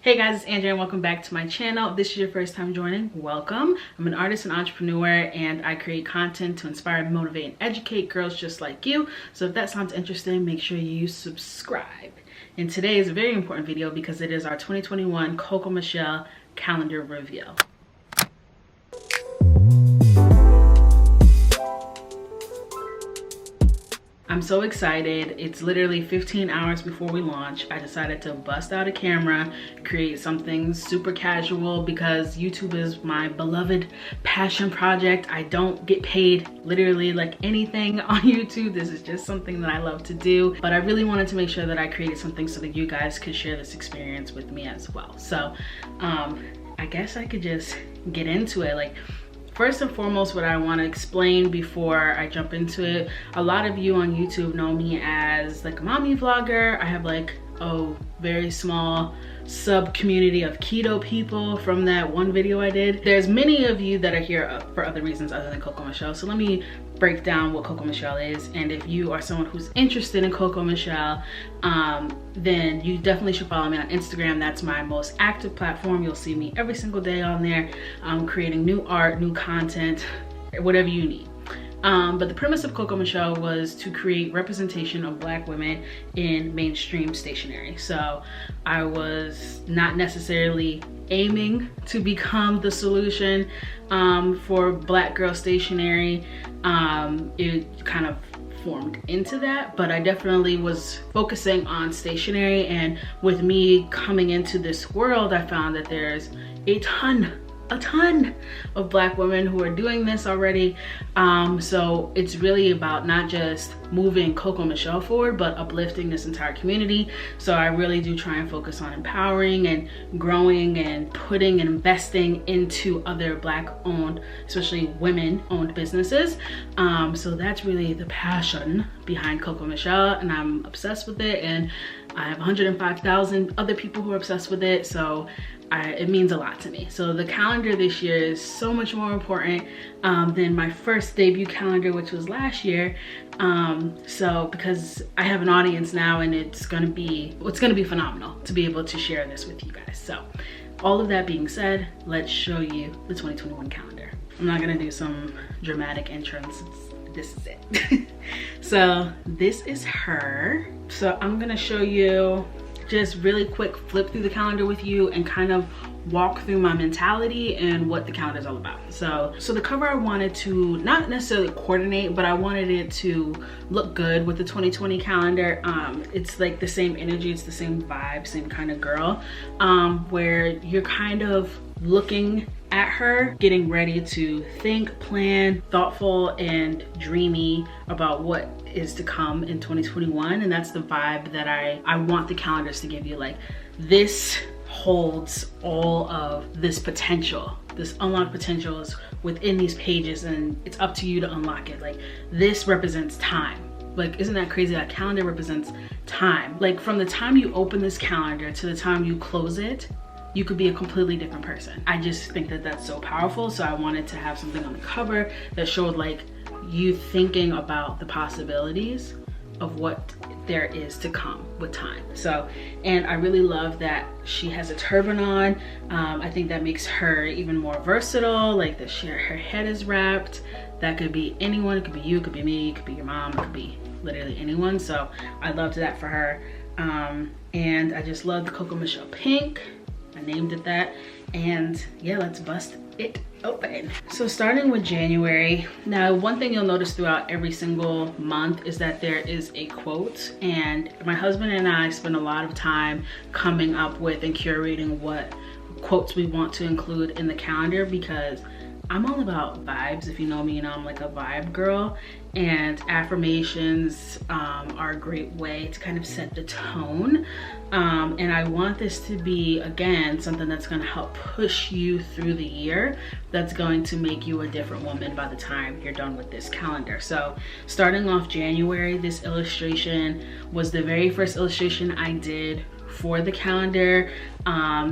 Hey guys, it's Andrea and welcome back to my channel. If this is your first time joining, welcome. I'm an artist and entrepreneur and I create content to inspire, motivate, and educate girls just like you. So if that sounds interesting, make sure you subscribe. And today is a very important video because it is our 2021 Coco Michele calendar reveal. I'm so excited. It's literally 15 hours before we launch. I decided to bust out a camera, create something super casual because YouTube is my beloved passion project. I don't get paid literally like anything on YouTube. This is just something that I love to do. But I really wanted to make sure that I created something so that you guys could share this experience with me as well. So I guess I could just get into it. First and foremost, what I want to explain before I jump into it, a lot of you on YouTube know me as like a mommy vlogger. I have like a very small sub community of keto people from that one video I did. There's many of you that are here for other reasons other than Coco Michele. So let me break down what Coco Michele is. And if you are someone who's interested in Coco Michele, then you definitely should follow me on Instagram. That's my most active platform. You'll see me every single day on there, creating new art, new content, whatever you need. But the premise of Coco Michele was to create representation of Black women in mainstream stationery. So I was not necessarily aiming to become the solution for Black girl stationery. It kind of formed into that, but I definitely was focusing on stationery. And with me coming into this world, I found that there's a ton of Black women who are doing this already. So it's really about not just moving Coco Michele forward, but uplifting this entire community. So I really do try and focus on empowering and growing and putting and investing into other Black owned, especially women owned businesses. So that's really the passion behind Coco Michele, and I'm obsessed with it. And I have 105,000 other people who are obsessed with it. So it means a lot to me. So the calendar this year is so much more important than my first debut calendar, which was last year. So because I have an audience now, and it's gonna be phenomenal to be able to share this with you guys. So all of that being said, let's show you the 2021 calendar. I'm not gonna do some dramatic entrance. This is it. So this is her. So I'm gonna show you just really quick flip through the calendar with you and kind of walk through my mentality and what the calendar is all about. So the cover I wanted to not necessarily coordinate, but I wanted it to look good with the 2020 calendar. It's like the same energy, it's the same vibe, same kind of girl, where you're kind of looking at her, getting ready to think, plan, thoughtful and dreamy about what is to come in 2021. And that's the vibe that I want the calendars to give you. Like, this holds all of this potential, this unlocked potential is within these pages, and it's up to you to unlock it. Like, this represents time. Like, isn't that crazy? That calendar represents time. Like, from the time you open this calendar to the time you close it, you could be a completely different person. I just think that that's so powerful. So I wanted to have something on the cover that showed like you thinking about the possibilities of what there is to come with time. So, and I really love that she has a turban on. I think that makes her even more versatile. Like her head is wrapped. That could be anyone. It could be you, it could be me, it could be your mom, it could be literally anyone. So I loved that for her. And I just love the Coco Michele pink. I named it that. And yeah, let's bust it open. So starting with January. Now, one thing you'll notice throughout every single month is that there is a quote, and my husband and I spend a lot of time coming up with and curating what quotes we want to include in the calendar, because I'm all about vibes. If you know me, you know I'm like a vibe girl, and affirmations are a great way to kind of set the tone. And I want this to be, again, something that's going to help push you through the year, that's going to make you a different woman by the time you're done with this calendar. So starting off January, this illustration was the very first illustration I did for the calendar.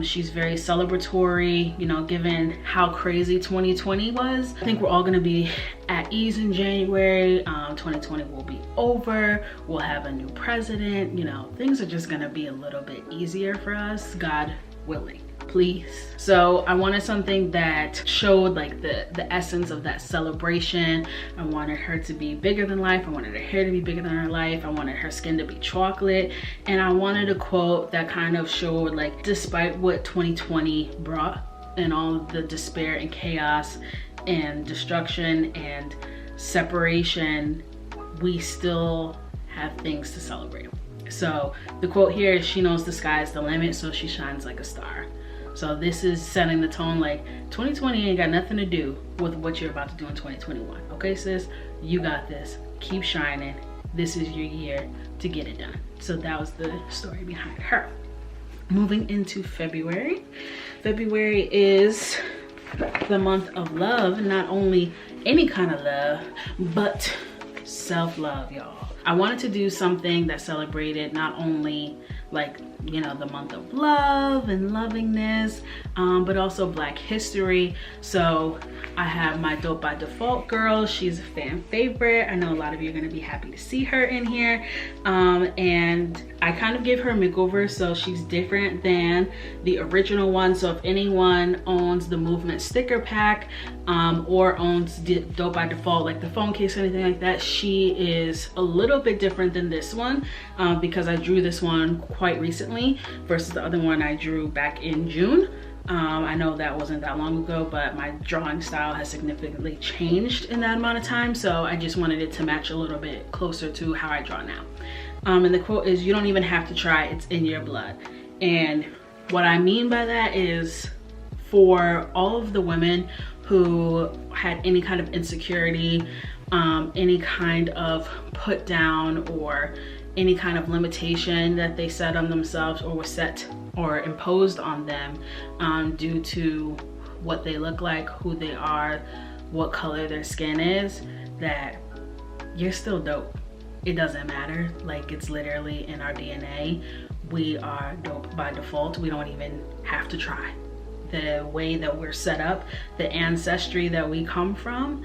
She's very celebratory, you know, given how crazy 2020 was. I think we're all gonna be at ease in January. 2020 will be over. We'll have a new president. You know, things are just gonna be a little bit easier for us, God willing, please. So I wanted something that showed like the essence of that celebration. I wanted her to be bigger than life. I wanted her hair to be bigger than her life. I wanted her skin to be chocolate. And I wanted a quote that kind of showed like, despite what 2020 brought and all of the despair and chaos and destruction and separation, we still have things to celebrate. So the quote here is, she knows the sky is the limit, so she shines like a star. So this is setting the tone, like 2020 ain't got nothing to do with what you're about to do in 2021. Okay, sis, you got this. Keep shining. This is your year to get it done. So that was the story behind her. Moving into February. February is the month of love. Not only any kind of love, but self-love, y'all. I wanted to do something that celebrated not only like, you know, the month of love and lovingness, but also Black history. So I have my Dope by Default girl. She's a fan favorite. I know a lot of you are gonna be happy to see her in here. And I kind of gave her a makeover, so she's different than the original one. So if anyone owns the Movement sticker pack, or owns Dope by Default, like the phone case or anything like that, she is a little bit different than this one, because I drew this one quite recently versus the other one I drew back in June. I know that wasn't that long ago, but my drawing style has significantly changed in that amount of time, so I just wanted it to match a little bit closer to how I draw now. And the quote is, "You don't even have to try, it's in your blood." And what I mean by that is, for all of the women who had any kind of insecurity, any kind of put down, or any kind of limitation that they set on themselves or was set or imposed on them due to what they look like, who they are, what color their skin is, that you're still dope. It doesn't matter. Like, it's literally in our DNA. We are dope by default. We don't even have to try. The way that we're set up, the ancestry that we come from,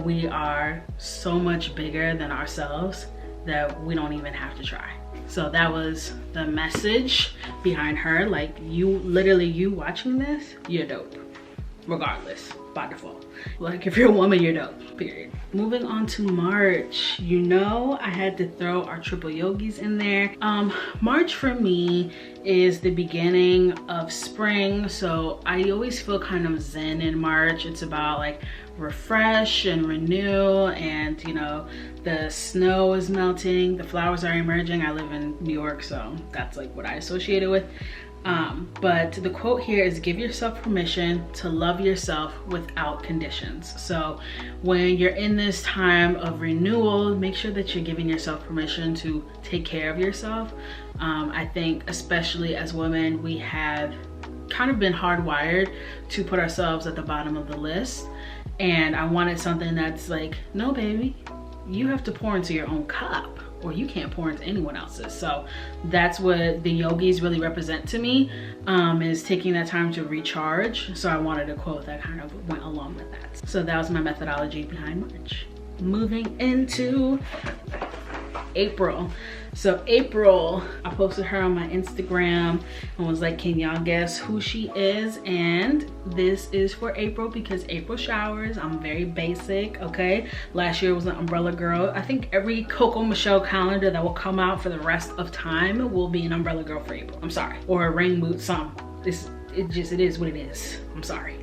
we are so much bigger than ourselves that we don't even have to try. So that was the message behind her. Like, you literally, you watching this, you're dope regardless, by default. Like, if you're a woman, you're dope, period. Moving on to March. You know, I had to throw our triple yogis in there. March for me is the beginning of spring, so I always feel kind of zen in March. It's about like refresh and renew, and you know, the snow is melting, the flowers are emerging. I live in New York, so that's like what I associate it with. But the quote here is, "Give yourself permission to love yourself without conditions." So when you're in this time of renewal, make sure that you're giving yourself permission to take care of yourself. I think especially as women, we have kind of been hardwired to put ourselves at the bottom of the list. And I wanted something that's like, no baby, you have to pour into your own cup, or you can't pour into anyone else's. So that's what the yogis really represent to me, is taking that time to recharge. So I wanted a quote that kind of went along with that. So that was my methodology behind March. Moving into April. So April, I posted her on my Instagram and was like, can y'all guess who she is? And this is for April, because April showers. I'm very basic, okay? Last year was an umbrella girl. I think every Coco Michele calendar that will come out for the rest of time will be an umbrella girl for April. I'm sorry. Or a rain boot, some. It is what it is. I'm sorry.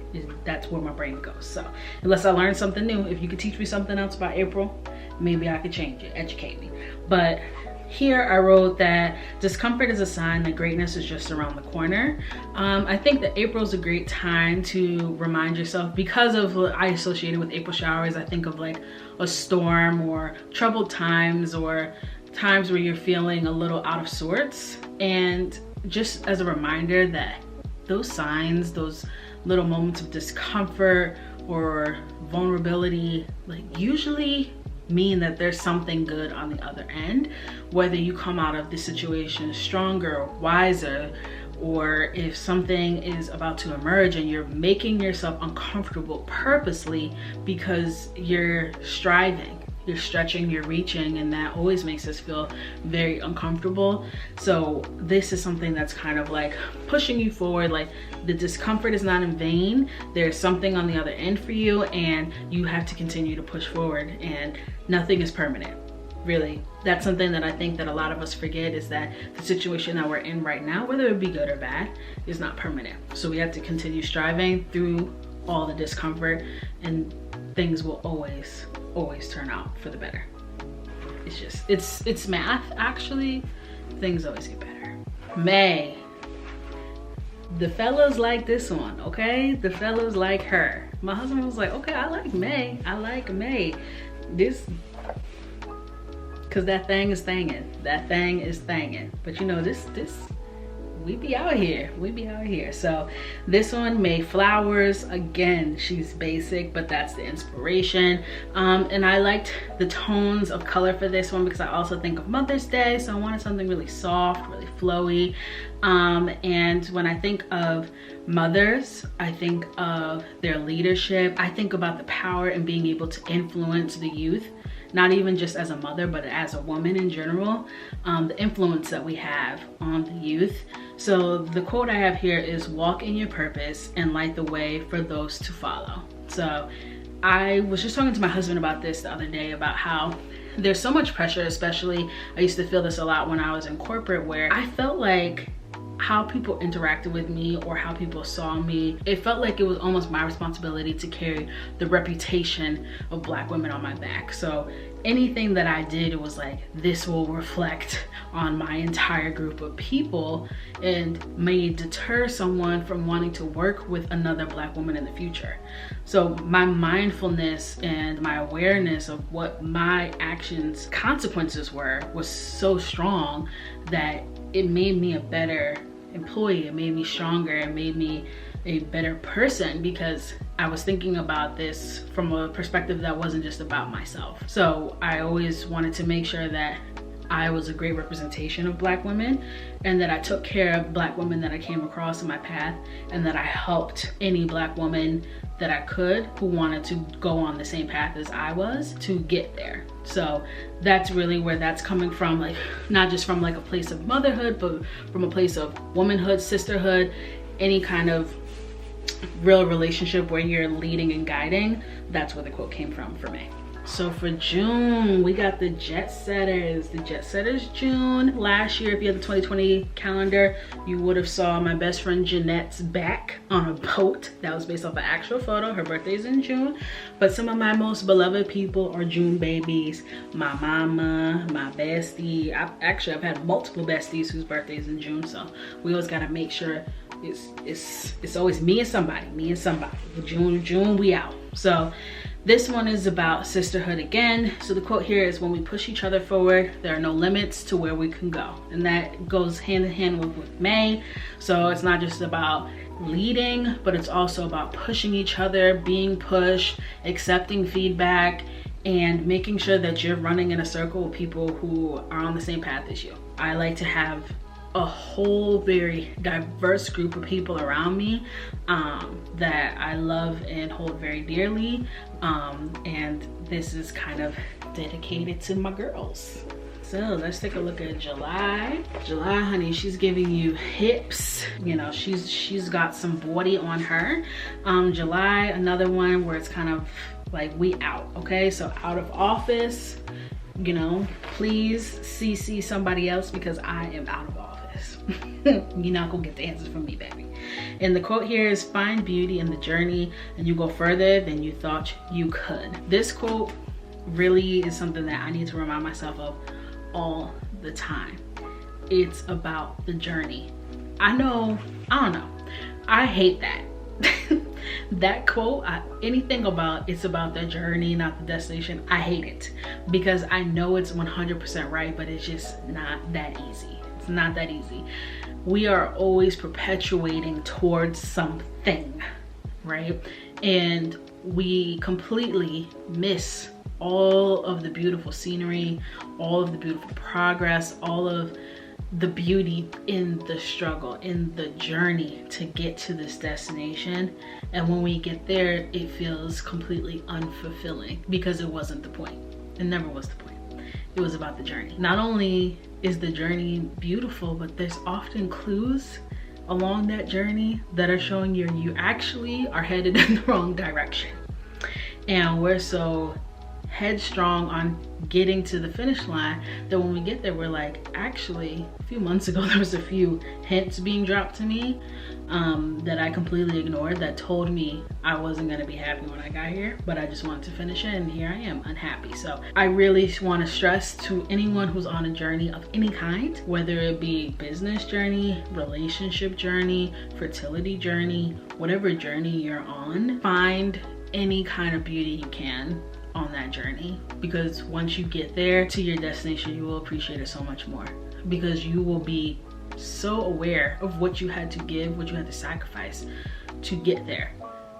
That's where my brain goes. So unless I learn something new, if you could teach me something else about April, maybe I could change it, educate me. But here I wrote that discomfort is a sign that greatness is just around the corner. I think that April is a great time to remind yourself, because of what I associated with April showers. I think of like a storm or troubled times, or times where you're feeling a little out of sorts. And just as a reminder that those signs, those little moments of discomfort or vulnerability, like usually mean that there's something good on the other end, whether you come out of the situation stronger, wiser, or if something is about to emerge and you're making yourself uncomfortable purposely because you're striving, you're stretching, you're reaching, and that always makes us feel very uncomfortable. So this is something that's kind of like pushing you forward. Like, the discomfort is not in vain. There's something on the other end for you, and you have to continue to push forward, and nothing is permanent. Really, that's something that I think that a lot of us forget, is that the situation that we're in right now, whether it be good or bad, is not permanent. So we have to continue striving through all the discomfort, and things will always turn out for the better. It's just, it's math actually. Things always get better. May. The fellas like this one, okay? The fellas like her. My husband was like, okay, I like May. I like May. This, cause that thing is thangin'. That thing is thangin'. But you know, this, we be out here. We be out here. So this one, May Flowers. Again, she's basic, but that's the inspiration. And I liked the tones of color for this one because I also think of Mother's Day. So I wanted something really soft, really flowy. And when I think of mothers, I think of their leadership. I think about the power and being able to influence the youth. Not even just as a mother, but as a woman in general, the influence that we have on the youth. So the quote I have here is, walk in your purpose and light the way for those to follow. So I was just talking to my husband about this the other day, about how there's so much pressure, especially I used to feel this a lot when I was in corporate, where I felt like how people interacted with me or how people saw me, it felt like it was almost my responsibility to carry the reputation of Black women on my back. So anything that I did, it was like, this will reflect on my entire group of people and may deter someone from wanting to work with another Black woman in the future. So my mindfulness and my awareness of what my actions consequences were was so strong that it made me a better employee. It made me stronger. It made me a better person, because I was thinking about this from a perspective that wasn't just about myself. So I always wanted to make sure that I was a great representation of Black women, and that I took care of Black women that I came across in my path, and that I helped any Black woman that I could who wanted to go on the same path as I was to get there. So that's really where that's coming from, like not just from like a place of motherhood, but from a place of womanhood, sisterhood, any kind of real relationship where you're leading and guiding. That's where the quote came from for me. So for June, we got the Jet Setters. The Jet Setters June. Last year, if you had the 2020 calendar, you would have saw my best friend Jeanette's back on a boat. That was based off an actual photo. Her birthday's in June. But some of my most beloved people are June babies. My mama, my bestie. I've had multiple besties whose birthdays in June. So we always gotta make sure it's always me and somebody. June, we out. So this one is about sisterhood again. So the quote here is, when we push each other forward, there are no limits to where we can go. And that goes hand in hand with May. So it's not just about leading, but it's also about pushing each other, being pushed, accepting feedback, and making sure that you're running in a circle with people who are on the same path as you. I like to have a whole very diverse group of people around me that I love and hold very dearly, and this is kind of dedicated to my girls. So let's take a look at July. July, honey, she's giving you hips. You know, she's got some body on her. July, another one where it's kind of like we out, okay? So out of office, you know, please CC somebody else because I am out of office. You're not gonna get the answers from me, baby. And the quote here is, find beauty in the journey and you go further than you thought you could. This quote really is something that I need to remind myself of all the time. It's about the journey. I don't know. I hate that. That quote, anything about it's about the journey, not the destination, I hate it, because I know it's 100% right, but it's just not that easy. It's not that easy. We are always perpetuating towards something, right? And we completely miss all of the beautiful scenery, all of the beautiful progress, all of the beauty in the struggle, in the journey to get to this destination. And when we get there, it feels completely unfulfilling because it wasn't the point. It never was the point. It was about the journey. Not only is the journey beautiful, but there's often clues along that journey that are showing you actually are headed in the wrong direction. And we're so headstrong on getting to the finish line that when we get there, we're like, actually, a few months ago, there was a few hints being dropped to me that I completely ignored that told me I wasn't gonna be happy when I got here, but I just wanted to finish it, and here I am, unhappy. So I really want to stress to anyone who's on a journey of any kind, whether it be business journey, relationship journey, fertility journey, whatever journey you're on, find any kind of beauty you can on that journey, because once you get there to your destination, you will appreciate it so much more, because you will be so aware of what you had to give, what you had to sacrifice to get there,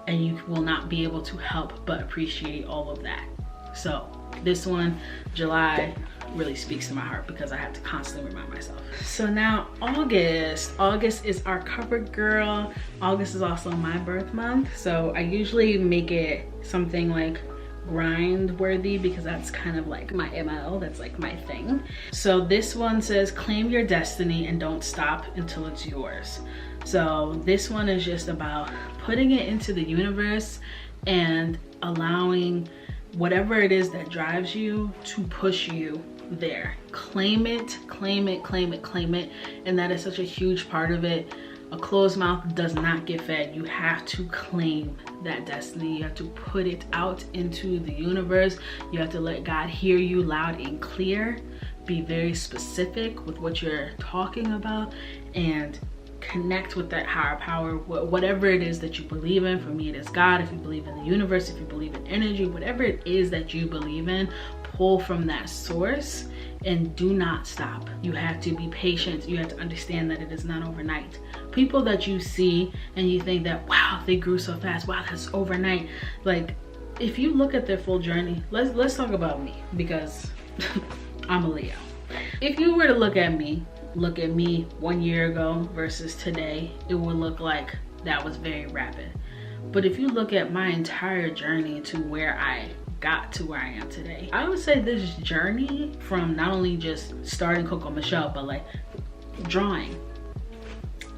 and you will not be able to help but appreciate all of that. So this one, July, really speaks to my heart because I have to constantly remind myself. So now August is our cover girl. August is also my birth month, so I usually make it something like grind worthy because that's kind of like my MO, that's like my thing. So this one says, claim your destiny and don't stop until it's yours. So this one is just about putting it into the universe and allowing whatever it is that drives you to push you there. Claim it, claim it, claim it, claim it. And that is such a huge part of it. A closed mouth does not get fed. You have to claim that destiny. You have to put it out into the universe. You have to let God hear you loud and clear. Be very specific with what you're talking about and connect with that higher power, whatever it is that you believe in. For me, it is God. If you believe in the universe, if you believe in energy, whatever it is that you believe in, pull from that source and do not stop. You have to be patient. You have to understand that it is not overnight. People that you see and you think that, wow, they grew so fast, wow, that's overnight. Like, if you look at their full journey, let's talk about me, because I'm a Leo. If you were to look at me 1 year ago versus today, it would look like that was very rapid. But if you look at my entire journey to where I got to where I am today, I would say this journey from not only just starting Coco Michele, but like drawing,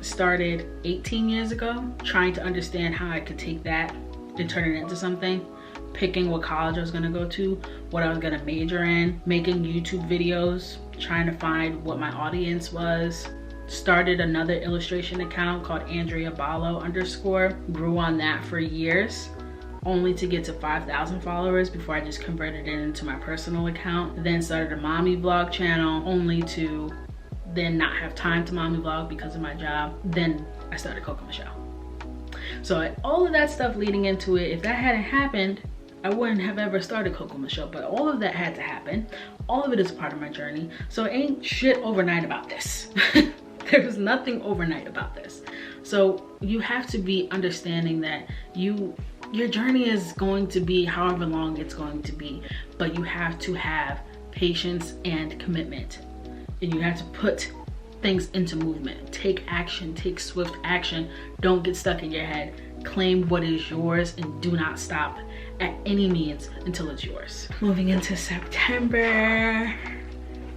started 18 years ago, trying to understand how I could take that and turn it into something, picking what college I was gonna go to, what I was gonna major in, making YouTube videos, trying to find what my audience was, started another illustration account called Andrea Ballo _ grew on that for years, only to get to 5,000 followers before I just converted it into my personal account. Then started a mommy vlog channel, only to then not have time to mommy vlog because of my job. Then I started Coco Michele. So all of that stuff leading into it, if that hadn't happened, I wouldn't have ever started Coco Michele, but all of that had to happen. All of it is part of my journey. So it ain't shit overnight about this. There's nothing overnight about this. So you have to be understanding that your journey is going to be however long it's going to be, but you have to have patience and commitment. And you have to put things into movement. Take action, take swift action. Don't get stuck in your head. Claim what is yours and do not stop at any means until it's yours. Moving into September.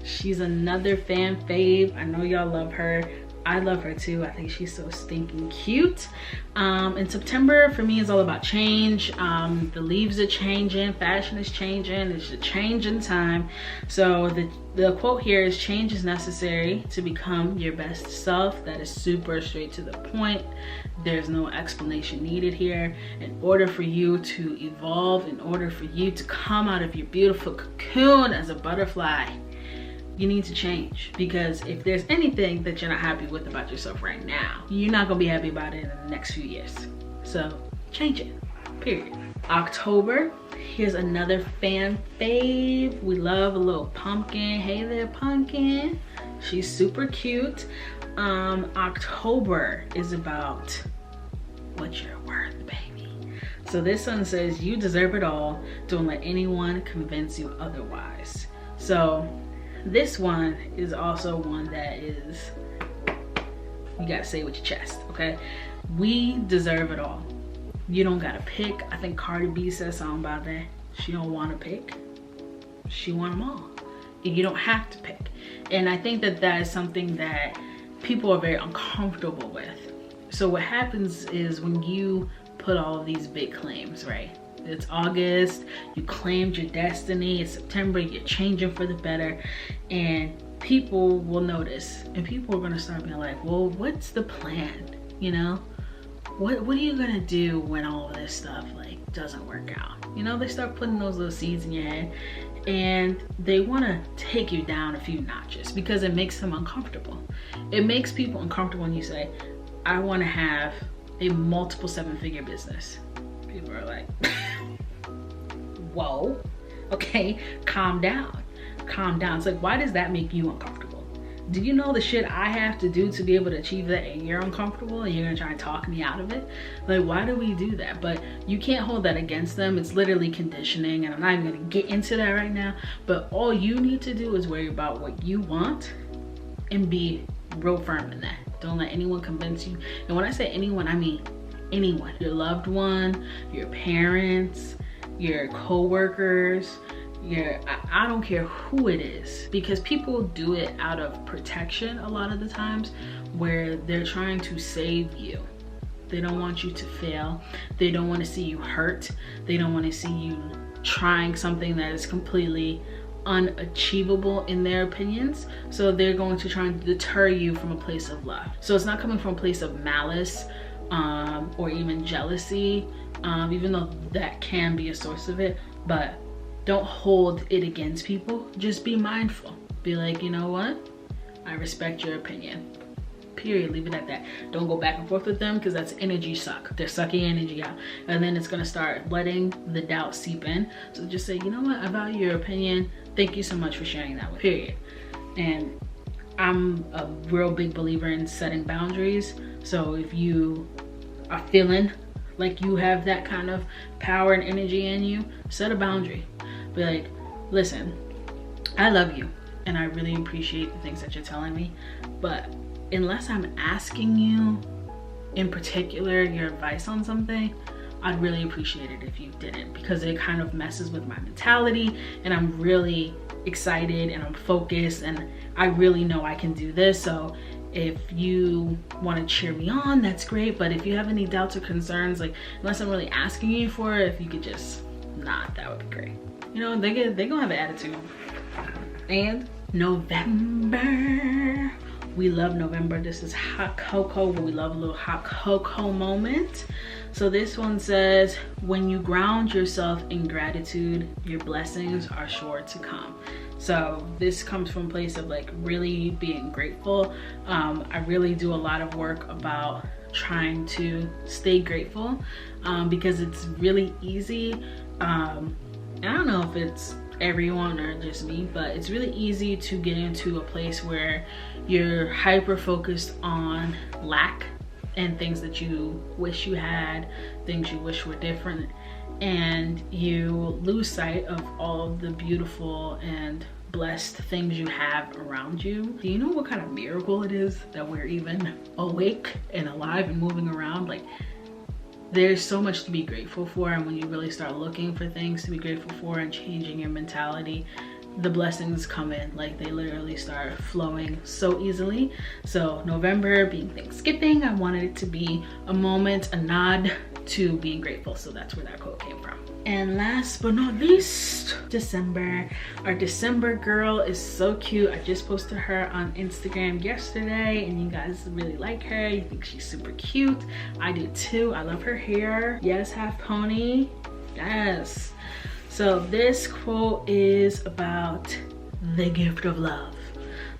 She's another fan fave. I know y'all love her. I love her too. I think she's so stinking cute. In September, for me, is all about change. The leaves are changing, fashion is changing, it's a change in time. So the quote here is, change is necessary to become your best self. That is super straight to the point. There's no explanation needed here. In order for you to evolve, in order for you to come out of your beautiful cocoon as a butterfly, you need to change, because if there's anything that you're not happy with about yourself right now, you're not gonna be happy about it in the next few years. So change it, period. October, here's another fan fave. We love a little pumpkin. Hey there, pumpkin. She's super cute. October is about what you're worth, baby. So this one says, you deserve it all. Don't let anyone convince you otherwise. So this one is also one that is, you gotta say it with your chest, okay? We deserve it all. You don't gotta pick. I think Cardi B said something about that. She don't wanna pick. she won them all. You don't have to pick. And I think that that is something that people are very uncomfortable with. So what happens is when you put all of these big claims, right? It's August, you claimed your destiny. It's September, you're changing for the better, and people will notice, and people are gonna start being like, well, what's the plan? You know, what are you gonna do when all of this stuff like doesn't work out? You know, they start putting those little seeds in your head, and they wanna take you down a few notches because it makes them uncomfortable. It makes people uncomfortable when you say, I wanna have a multiple 7-figure business. People are like, whoa, okay, calm down, calm down. It's like, why does that make you uncomfortable? Do you know the shit I have to do to be able to achieve that, and you're uncomfortable and you're gonna try and talk me out of it? Like, why do we do that? But you can't hold that against them. It's literally conditioning, and I'm not even gonna get into that right now. But all you need to do is worry about what you want and be real firm in that. Don't let anyone convince you. And when I say anyone, I mean anyone. Your loved one, your parents, your co-workers, I don't care who it is, because people do it out of protection a lot of the times, where they're trying to save you. They don't want you to fail. They don't want to see you hurt. They don't want to see you trying something that is completely unachievable in their opinions. So they're going to try and deter you from a place of love. So it's not coming from a place of malice or even jealousy, even though that can be a source of it. But don't hold it against people. Just be mindful. Be like, you know what? I respect your opinion. Period. Leave it at that. Don't go back and forth with them, because that's energy suck. They're sucking energy out, and then it's gonna start letting the doubt seep in. So just say, you know what? I value your opinion. Thank you so much for sharing that with me. Period. And I'm a real big believer in setting boundaries. So if you are feeling like you have that kind of power and energy in you, set a boundary. Be like, listen, I love you and I really appreciate the things that you're telling me, but unless I'm asking you in particular your advice on something, I'd really appreciate it if you didn't, because it kind of messes with my mentality, and I'm really excited and I'm focused and I really know I can do this. So if you want to cheer me on, that's great, but if you have any doubts or concerns, like, unless I'm really asking you for it, if you could just not, that would be great. You know, they gonna have an attitude. And November, we love November. This is hot cocoa, but we love a little hot cocoa moment. So this one says, when you ground yourself in gratitude, your blessings are sure to come. So this comes from a place of like really being grateful. I really do a lot of work about trying to stay grateful, because it's really easy. I don't know if it's everyone or just me, but it's really easy to get into a place where you're hyper focused on lack and things that you wish you had, things you wish were different, and you lose sight of all of the beautiful and blessed things you have around you. Do you know what kind of miracle it is that we're even awake and alive and moving around? Like, there's so much to be grateful for, and when you really start looking for things to be grateful for and changing your mentality, the blessings come in. Like, they literally start flowing so easily. So November being Thanksgiving, I wanted it to be a moment, a nod to being grateful. So that's where that quote came from. And last but not least, December. Our December girl is so cute. I just posted her on Instagram yesterday, and you guys really like her. You think she's super cute. I do too. I love her hair. Yes, half pony. Yes. So this quote is about the gift of love.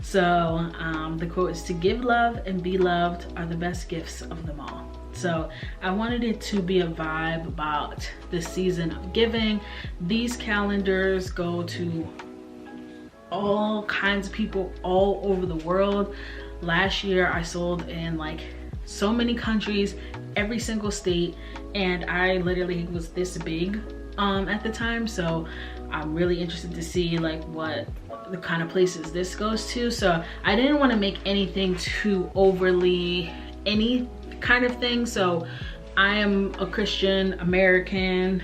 So the quote is, to give love and be loved are the best gifts of them all. So I wanted it to be a vibe about the season of giving. These calendars go to all kinds of people all over the world. Last year I sold in like so many countries, every single state, and I literally was this big at the time. So I'm really interested to see like what the kind of places this goes to. So I didn't want to make anything too overly any kind of thing. So I am a Christian American,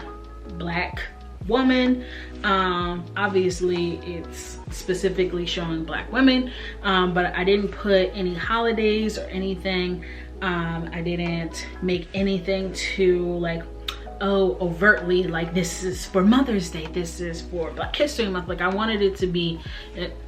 Black woman. Obviously it's specifically showing Black women, but I didn't put any holidays or anything. I didn't make anything to like, oh, overtly like this is for Mother's Day, this is for Black History Month. Like I wanted it to be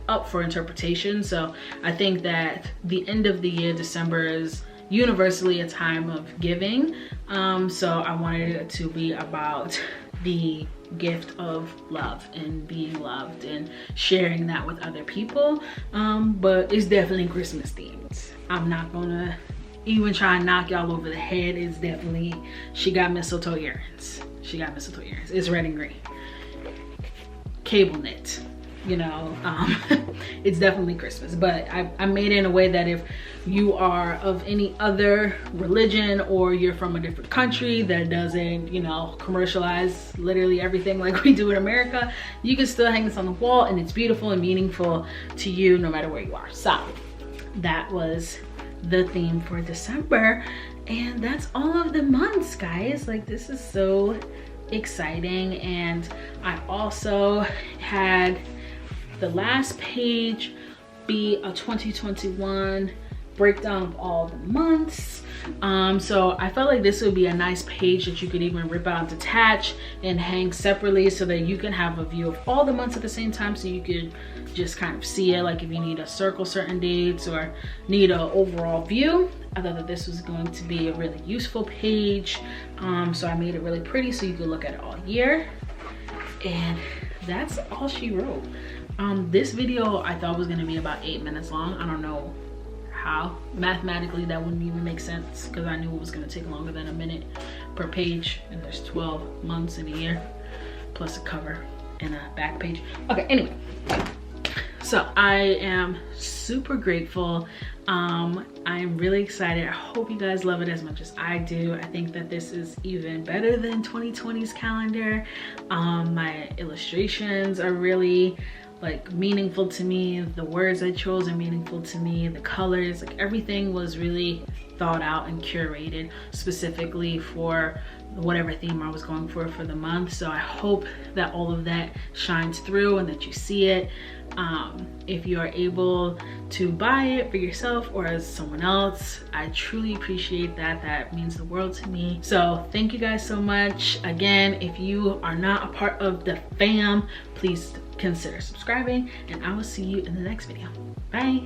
up for interpretation. So I think that the end of the year, December, is universally a time of giving. So I wanted it to be about the gift of love and being loved and sharing that with other people. But it's definitely Christmas themed. I'm not gonna even try and knock y'all over the head. It's definitely, she got mistletoe earrings. She got mistletoe earrings. It's red and green. Cable knit, you know. It's definitely Christmas, but I made it in a way that if you are of any other religion or you're from a different country that doesn't, you know, commercialize literally everything like we do in America, you can still hang this on the wall and it's beautiful and meaningful to you no matter where you are. So that was the theme for December, and that's all of the months, guys. Like this is so exciting. And I also had the last page be a 2021 breakdown of all the months. So I felt like this would be a nice page that you could even rip out and detach and hang separately so that you can have a view of all the months at the same time, so you could just kind of see it. Like if you need to circle certain dates or need an overall view, I thought that this was going to be a really useful page. So I made it really pretty so you could look at it all year. And that's all she wrote. This video I thought was going to be about 8 minutes long. I don't know how. Mathematically that wouldn't even make sense because I knew it was going to take longer than a minute per page, and there's 12 months in a year plus a cover and a back page. Okay, anyway, so I am super grateful. I'm really excited. I hope you guys love it as much as I do. I think that this is even better than 2020's calendar. My illustrations are really like meaningful to me. The words I chose are meaningful to me. The colors, like everything was really thought out and curated specifically for whatever theme I was going for the month. So I hope that all of that shines through and that you see it. If you are able to buy it for yourself or as someone else, I truly appreciate that. That means the world to me. So thank you guys so much. Again, if you are not a part of the fam, please consider subscribing, and I will see you in the next video. Bye.